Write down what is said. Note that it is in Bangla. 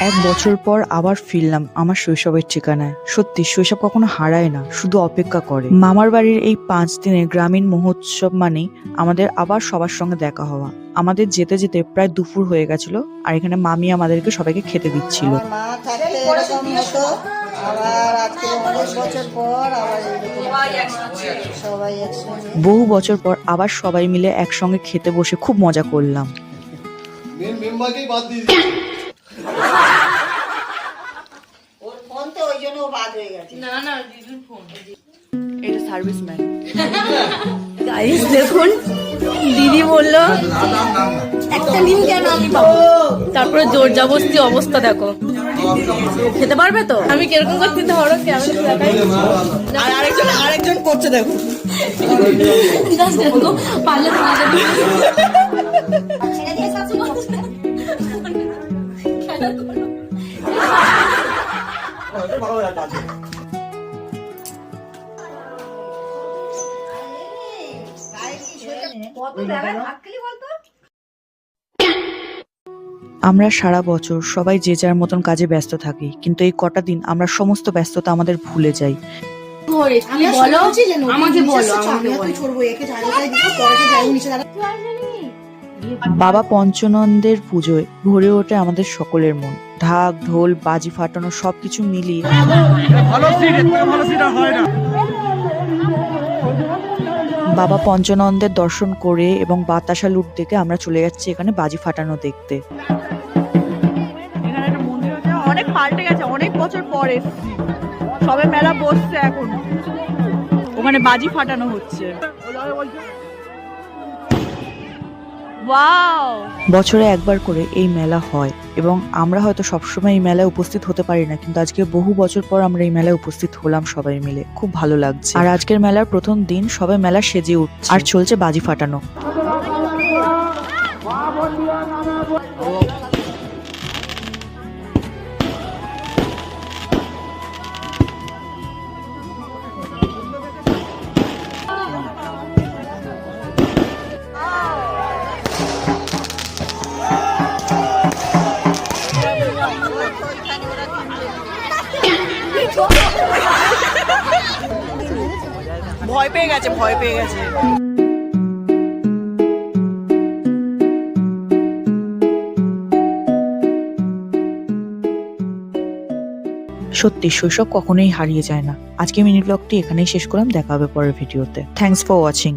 এক বছর পর আবার ফিরলাম আমার শৈশবের ঠিকানায়। সত্যি শৈশব কখনো হারায় না, শুধু অপেক্ষা করে। মামার বাড়ির এই 5 দিনের গ্রামীণ মহোৎসব মানেই আমাদের আবার সবার সঙ্গে দেখা হওয়া। আমাদের যেতে যেতে প্রায় দুপুর হয়ে গেছিল, আর এখানে মামি আমাদেরকে সবাইকে খেতে দিচ্ছিল। মা থাকতে এরকম হতো, আবার আজকে অনেক বছর পর আবার সবাই একসঙ্গে। বহু বছর পর আবার সবাই মিলে একসঙ্গে খেতে বসে খুব মজা করলাম। ওর ফোন তো ওই জন্য বাদ হয়ে গেছে। না দিদির ফোন। এটা সার্ভিসম্যান। গাইস দেখুন, দিদি বলল একটা ডিম কেন আমি পাবো, তারপরে জোর জবরদস্তি অবস্থা দেখো। খেতে পারবে তো? আমি কিরকম করতে ধরো ক্যামেরা দেখাই। আর আরেকজন করছে দেখো। জাস্ট দেখো পারলে তোমাদের ছেড়ে দিয়ে শাসন করছে। আমরা সারা বছর সবাই যে যার মতন কাজে ব্যস্ত থাকি, কিন্তু এই কটা দিন আমরা সমস্ত ব্যস্ততা আমাদের ভুলে যাই। আমি বলো আমাকে বলো বাবা পঞ্চনন্দের পুজোয় ভরে ওঠে আমাদের সকলের মন। ঢাক ঢোল বাজি ফাটানো সবকিছু মিলিয়ে বাবা পঞ্চনন্দের দর্শন করে এবং বাতাসা লুট দেখে আমরা চলে যাচ্ছি এখানে বাজি ফাটানো দেখতে। এখানে একটা মন্দির আছে, অনেক পাল্টে গেছে, অনেক বছর পর এসেছি। সবে মেলা বসছে এখন, ওখানে বাজি ফাটানো হচ্ছে। ওয়াও! বছরে একবার করে এই মেলা হয় এবং আমরা হয়তো সবসময় এই মেলায় উপস্থিত হতে পারি না, কিন্তু আজকে বহু বছর পর আমরা এই মেলায় উপস্থিত হলাম সবাই মিলে। খুব ভালো লাগছে। আর আজকের মেলার প্রথম দিন সবাই মেলা সেজে উঠছে আর চলছে বাজি ফাটানো। ভয় পেয়ে গেছে। সত্যি শৈশব কখনোই হারিয়ে যায় না। আজকে মিনি ব্লগটি এখানেই শেষ করলাম, দেখা হবে পরের ভিডিওতে। Thanks for watching.